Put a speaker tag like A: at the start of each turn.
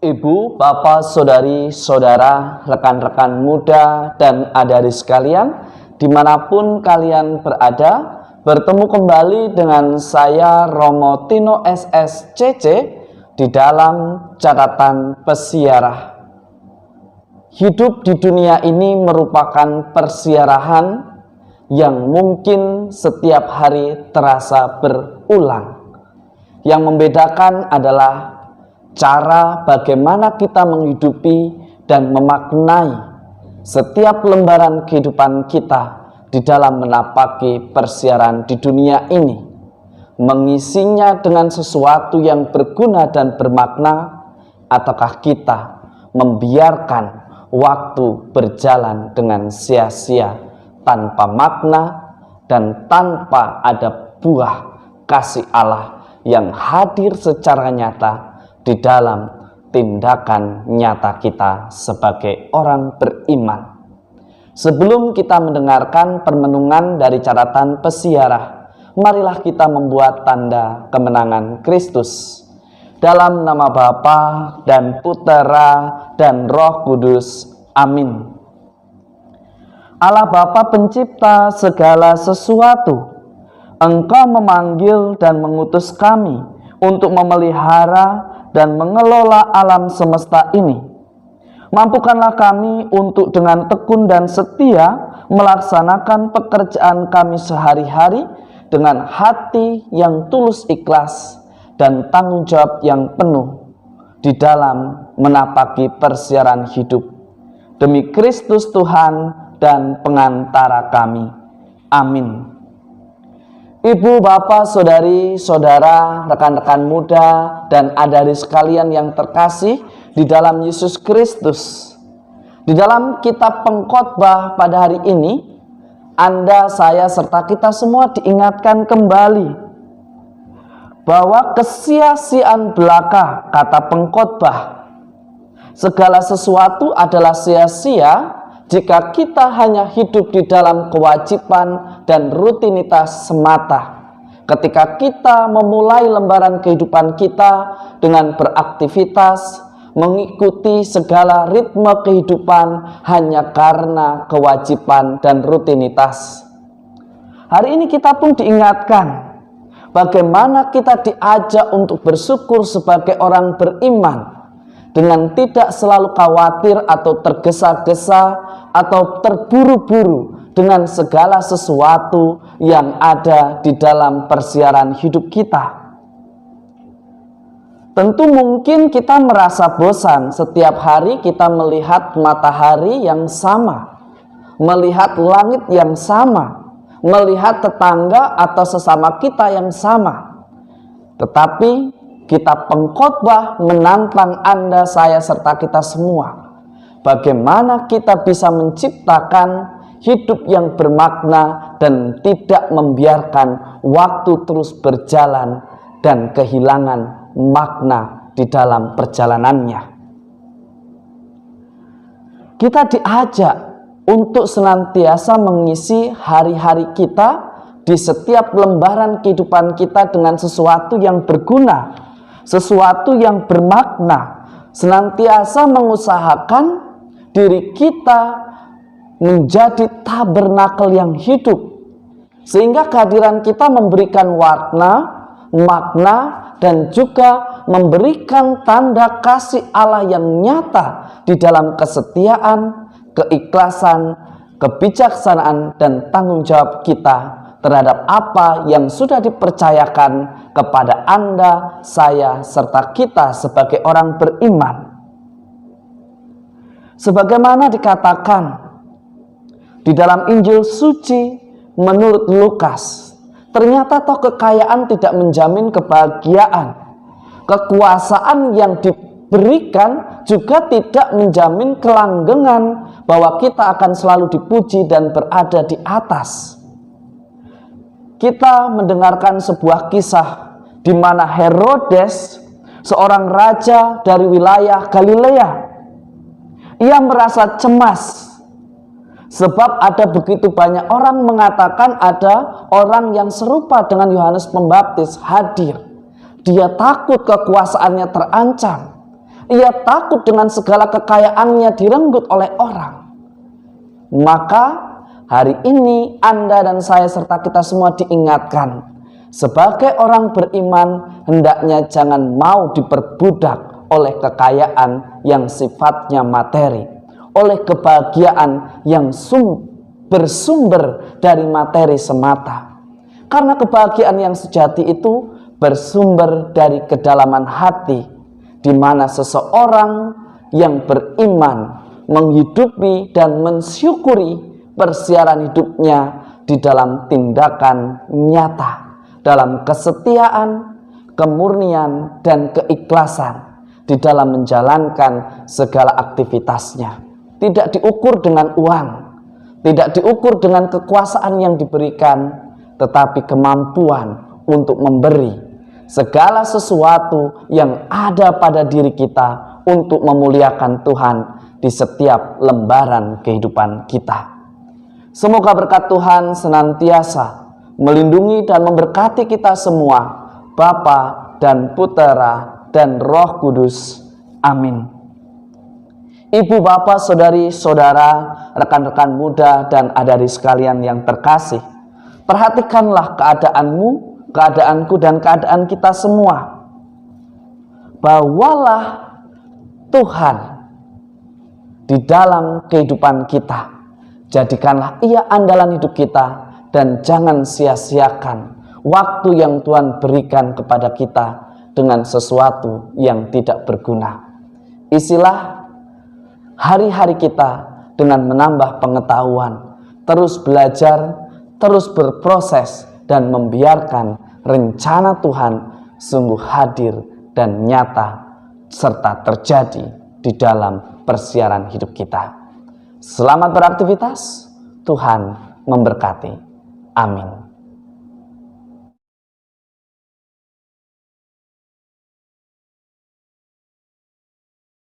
A: Ibu, bapak, saudari, saudara, rekan-rekan muda, dan adik-adik sekalian, dimanapun kalian berada, bertemu kembali dengan saya Romo Tino SSCC di dalam catatan pesiarah. Hidup di dunia ini merupakan persiarahan yang mungkin setiap hari terasa berulang. Yang membedakan adalah cara bagaimana kita menghidupi dan memaknai setiap lembaran kehidupan kita di dalam menapaki persiaran di dunia ini, mengisinya dengan sesuatu yang berguna dan bermakna, ataukah kita membiarkan waktu berjalan dengan sia-sia tanpa makna dan tanpa ada buah kasih Allah yang hadir secara nyata di dalam tindakan nyata kita sebagai orang beriman. Sebelum kita mendengarkan permenungan dari catatan pesiarah, marilah kita membuat tanda kemenangan Kristus. Dalam nama Bapa dan Putera dan Roh Kudus. Amin. Allah Bapa pencipta segala sesuatu, Engkau memanggil dan mengutus kami untuk memelihara dan mengelola alam semesta ini. Mampukanlah kami untuk dengan tekun dan setia melaksanakan pekerjaan kami sehari-hari dengan hati yang tulus ikhlas dan tanggung jawab yang penuh di dalam menapaki persiaran hidup. Demi Kristus Tuhan dan pengantara kami. Amin. Ibu, bapak, saudari, saudara, rekan-rekan muda, dan adik-adik sekalian yang terkasih di dalam Yesus Kristus. Di dalam kitab pengkhotbah pada hari ini, Anda, saya, serta kita semua diingatkan kembali bahwa kesia-siaan belaka, kata pengkhotbah, segala sesuatu adalah sia-sia jika kita hanya hidup di dalam kewajiban dan rutinitas semata. Ketika kita memulai lembaran kehidupan kita dengan beraktivitas, mengikuti segala ritme kehidupan hanya karena kewajiban dan rutinitas. Hari ini kita pun diingatkan bagaimana kita diajak untuk bersyukur sebagai orang beriman, dengan tidak selalu khawatir atau tergesa-gesa atau terburu-buru dengan segala sesuatu yang ada di dalam persiaran hidup kita. Tentu mungkin kita merasa bosan setiap hari kita melihat matahari yang sama, melihat langit yang sama, melihat tetangga atau sesama kita yang sama. Tetapi kitab pengkhotbah menantang Anda, saya, serta kita semua. Bagaimana kita bisa menciptakan hidup yang bermakna dan tidak membiarkan waktu terus berjalan dan kehilangan makna di dalam perjalanannya. Kita diajak untuk senantiasa mengisi hari-hari kita di setiap lembaran kehidupan kita dengan sesuatu yang berguna, sesuatu yang bermakna, senantiasa mengusahakan diri kita menjadi tabernakel yang hidup, sehingga kehadiran kita memberikan warna, makna, dan juga memberikan tanda kasih Allah yang nyata di dalam kesetiaan, keikhlasan, kebijaksanaan, dan tanggung jawab kita terhadap apa yang sudah dipercayakan kepada Anda, saya, serta kita sebagai orang beriman. Sebagaimana dikatakan di dalam Injil suci menurut Lukas, ternyata toh kekayaan tidak menjamin kebahagiaan. Kekuasaan yang diberikan juga tidak menjamin kelanggengan bahwa kita akan selalu dipuji dan berada di atas. Kita mendengarkan sebuah kisah di mana Herodes, seorang raja dari wilayah Galilea, ia merasa cemas sebab ada begitu banyak orang mengatakan ada orang yang serupa dengan Yohanes Pembaptis hadir. Dia takut kekuasaannya terancam. ia takut dengan segala kekayaannya direnggut oleh orang. Maka hari ini Anda dan saya serta kita semua diingatkan, sebagai orang beriman hendaknya jangan mau diperbudak oleh kekayaan yang sifatnya materi, oleh kebahagiaan yang bersumber dari materi semata. Karena kebahagiaan yang sejati itu bersumber dari kedalaman hati, di mana seseorang yang beriman menghidupi dan mensyukuri persiaran hidupnya di dalam tindakan nyata, dalam kesetiaan, kemurnian, dan keikhlasan di dalam menjalankan segala aktivitasnya. Tidak diukur dengan uang, tidak diukur dengan kekuasaan yang diberikan, tetapi kemampuan untuk memberi segala sesuatu yang ada pada diri kita untuk memuliakan Tuhan di setiap lembaran kehidupan kita. Semoga berkat Tuhan senantiasa melindungi dan memberkati kita semua, Bapa dan Putera dan Roh Kudus. Amin. Ibu, bapak, saudari, saudara, rekan-rekan muda dan adik-adik sekalian yang terkasih, perhatikanlah keadaanmu, keadaanku, dan keadaan kita semua. Bawalah Tuhan di dalam kehidupan kita. Jadikanlah Ia andalan hidup kita, dan jangan sia-siakan waktu yang Tuhan berikan kepada kita dengan sesuatu yang tidak berguna. Isilah hari-hari kita dengan menambah pengetahuan, terus belajar, terus berproses, dan membiarkan rencana Tuhan sungguh hadir dan nyata serta terjadi di dalam persiaran hidup kita. Selamat beraktivitas, Tuhan memberkati. Amin.